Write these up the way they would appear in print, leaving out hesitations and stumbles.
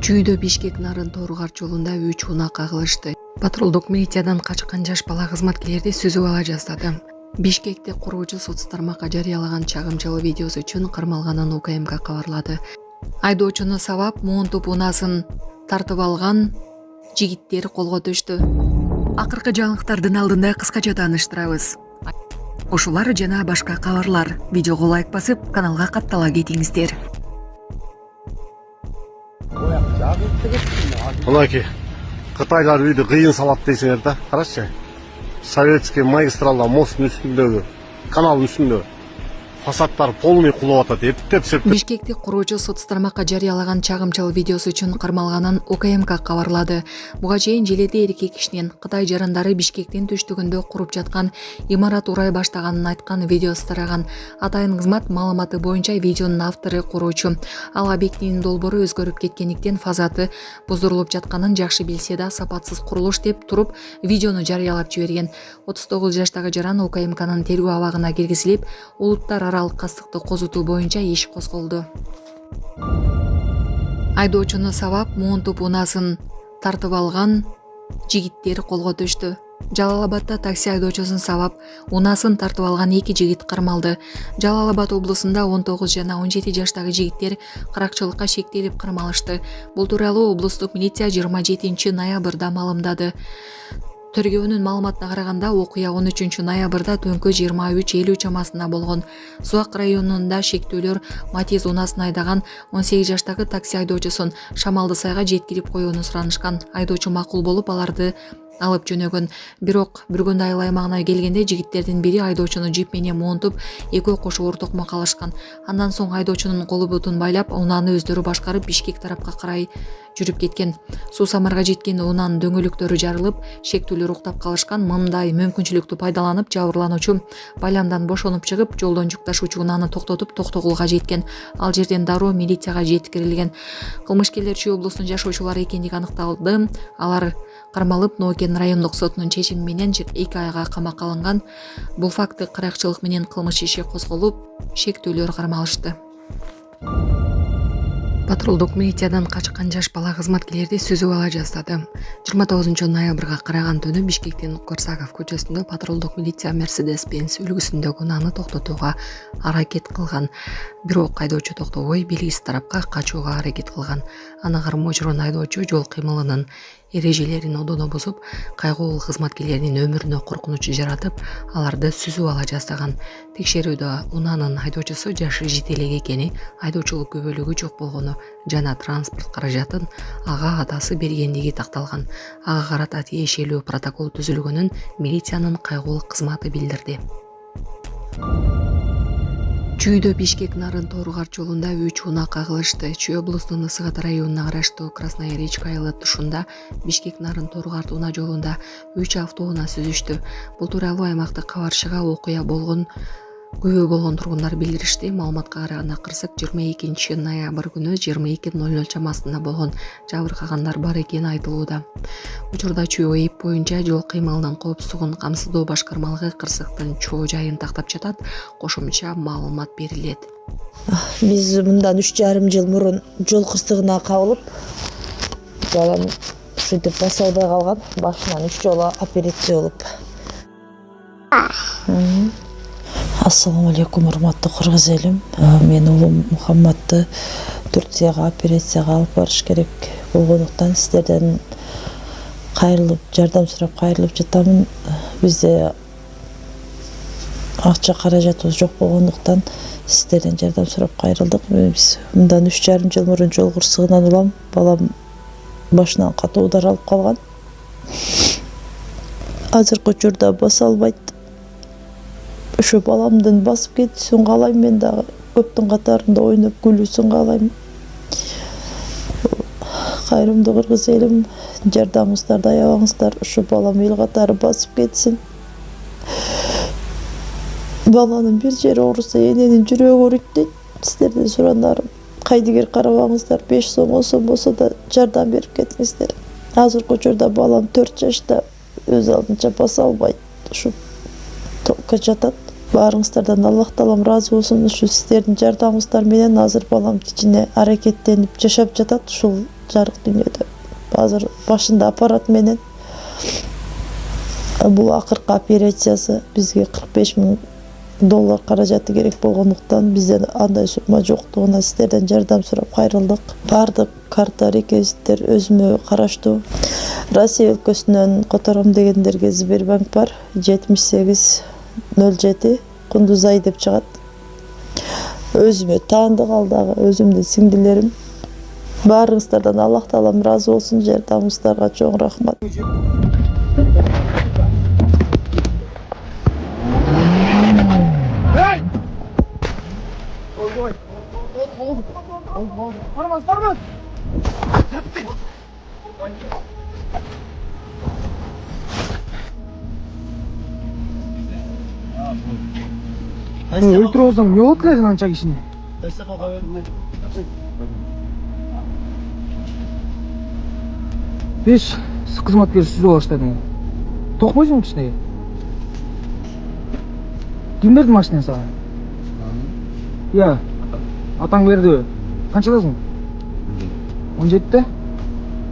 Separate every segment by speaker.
Speaker 1: Чүйдө Бишкек нарын Торгар жолунда 3 унаа кагылышты. Патрулдук милициядан качкан жаш бала кызматкерлерди сүзүп ала жаздады. Бишкекте куруучу соц тармакка жарыялаган чагымчылуу видеосу үчүн кармалганын УКМК кабарлады. Айдоочуну сабап монтуп унаасын тартып алган жигиттер колго түштү. Акыркы жаңылыктардын алдында кыскача тааныштырабыз. Ушулар жана башка кабарлар. Видеого лайк басып, каналга каттала кетиңиздер.
Speaker 2: Мынакей Кытайлар үйдү кыйын салат дейсиңер да. Карачы. Советский магистралда мосттун үстүндөгү, каналдын үстүндө фасадтар полный кулап атат. Эптеп
Speaker 1: Бишкекте куруучу соц тармакка жарыялаган чагымчылуу видеосу үчүн кармалганын УКМК кабарлады. Буга чейин желеде эркек кишинин Кытай жарандары Бишкектин түштүгүндө куруп жаткан имарат урай баштаганын айткан видеосу тараган. Атайын кызмат маалыматы боюнча видеонун автору куруучу. Ал объектинин долбоору өзгөрүп кеткендиктен фазаты бузурулуп жатканын жакшы билсе да сапатсыз курулуш деп туруп видеону жарыялап жиберген. 39 жаштагы жаран УКМКнын тергөө абагына киргизилип, улуттар аралык кастыкты козутуу боюнча иш козголду. Айдоочуну сабап монтуп унаасын тартып алган жигиттер колго түштү. Жалал-Абадда такси айдоочусун сабап унаасын тартып алган 2 жигит кармалды. Жалал-Абад облусунда 19 жана 17 жаштагы жигиттер каракчылыкка шектелип кармалышты. Бул тууралуу облустук милиция 27 ноябрда маалымдады. Тергөөнүн маалыматына караганда окуя 13 ноябрда түнкү 23:50 чамасында болгон. Суак районунда шектүүлөр Матиз унаасын айдаган 18 жаштагы такси айдоочусун Шамалды сайга жеткирип коюуну суранышкан. Айдоочу макул болуп аларды алып жөнөгөн. Бирок Бүргөнд айыл аймагына келгенде жигиттердин бири айдоочуну жип менен монтуп, экөө кошо ортокмо калышкан. Андан соң айдоочунун колу бутун байлап, унааны өздөрү башкарып Бишкек тарапка карай жүрүп кеткен. Суу самарга жеткен унаанын дөңгөлөктөрү жарылып, шектүүлөр уктап калышкан. Мындай мүмкүнчүлүктү пайдаланып, жабырлануучу байламдан бошонуп чыгып, жолдон жүк ташуучу унааны токтотуп, токтогулга жеткен. Ал жерден дароо милицияга жеткирилген. Кылмышкерлер Чүй облусунун жашоочулары экендиги аныкталды. Алар кармалып, Ноокен райондук сотунун чечими менен 2 айга камакка алынган. Бул факты каракчылык менен кылмыш иши козголуп, шектүүлөр кармалышты. Патрулдук милициядан качкан жаш бала кызматкерлерди сүзүп ала жаздады. 29 ноябрга караган түнү Бишкектин Корсаков көчөсүндө патрулдук милиция Mercedes-Benz үлгүсүндөгү унааны токтотууга аракет кылган. Бирок айдоочу токтобой белгисиз тарапка качууга аракет кылган. Аны кармоо жүргөн айдоочу жол кыймылынын эрежелерин одоно бузуп, кайгуулуу кызматкерлердин өмүрүнө коркунуч жаратып, аларды сүзүп ала жаздаган. Текшерүүдө унаанын айдоочусу жашы жете элек экени, айдоочулук күбөлүгү жок болгону жана транспорт каражатын ага атасы бергендиги такталган. Ага карата тиешелүү протокол түзүлгөнүн милициянын кайгуулук кызматы билдирди. Чүйдө Бишкек нарын Торгар жолунда 3 унаа кагылышты. Чүй облусунун Ысыгат районуна караштуу Красная речка айылы тушунда Бишкек нарын Торгар унаа жолунда 3 автоунаа сүзүштү. Бул тууралуу аймактык кабарчыга окуя болгон күбө болгон тургундар билдиришти. Маалыматка караганда кырсык 22 ноябрь күнү 22:00 чамасында болгон. Жабыркагандар бар экени айтылууда. Учурда Чүй ОИП боюнча жол кыймылынын коопсуздугун камсыздоо башкармалыгы кырсыктын чоо жайын тактап жатат. Кошумча маалымат берилет.
Speaker 3: Биз мындан 3,5 жыл мурун жол кырсыгына кабылып, балам ушинтип баса албай калган. Башынан 3 жолу операция болуп. Ассаламу алейкум, урматтуу кыргыз элим. Мен уулум Мухаммадты Турцияга операцияга алып барыш керек болгондуктан сиздерден кайрылып, жардам сурап кайрылып жатамын. Бизде акча каражатыбыз жок болгондуктан сиздерден жардам сурап кайрылдык. Биз мындан 3,5 жыл мурун жол кырсыгынан улам. Балам башынан катуу удар алып калган. Азыркы учурда баса албайт. Ошо баламдын басып кетүүсүн каалайм, мен дагы көптүн катарында ойноп күлүүсүн каалайм. Кайрымдуу кыргыз элим, жардамыңыздарды аябаңыздар, ушу балам эл катары басып кетсин. Баланын бир жери ооруса, эненин жүрөгү ооруйт дейт. Сиздерден суранарым, кайдыгер карабаңыздар, 5 сом 10 сом болсо да жардам берип кетиңиздер. Азыркы учурда балам 4 жашта, өз алдынча баса албайт. Ушу токко жатат. Баарыңыздардан Аллах таалам ыраазы болсун. Ушу сиздердин жардамыңыздар менен азыр балам кичине аракеттенип жашап жатат. Ушул жарык дүйнөдө. Азыр башында аппарат менен. Бул акыркы операциясы бизге $45,000 каражаты керек болгондуктан бизден андай сумма жоктугуна сиздерден жардам сурап кайрылдык. Бардык карта реквизиттер өзүмө караштуу. Россия өлкөсүнөн котором дегендерге Сбербанк бар 7807 Кундузай деп чыгат. Өзүмө таандык ал дагы өзүмдүн сиңдилерим. Баарыңыздардан Аллах таалам ыраазы болсун. Жардамыңыздарга чоң рахмат.
Speaker 4: өлтүрүп алсаң эмне болот эле анча кишини? Беш кызматкер сүзүп алыштадың. Токпойсуң кичине. Ким берди машинаны сага? Я. Атаң берди. Канчадасың? 17-те?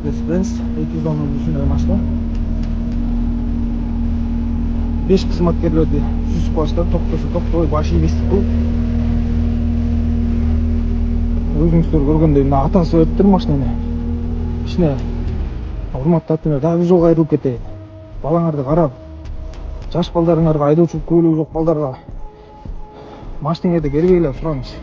Speaker 4: Mercedes 210 үчүн машина. 5 кызматкерлерди сүзүп алыштар, токтой, башы эместик бул. Өзүңүздөр көргөндөй мына атасы өттүр машинаны. Кичине урматтуу атаңар дагы жолго айрылып кетейин. Балаңарды карап, жаш балдарыңарга айдоочулук көйлөгү жок балдарга машинаңарды бербейле, сураңыз.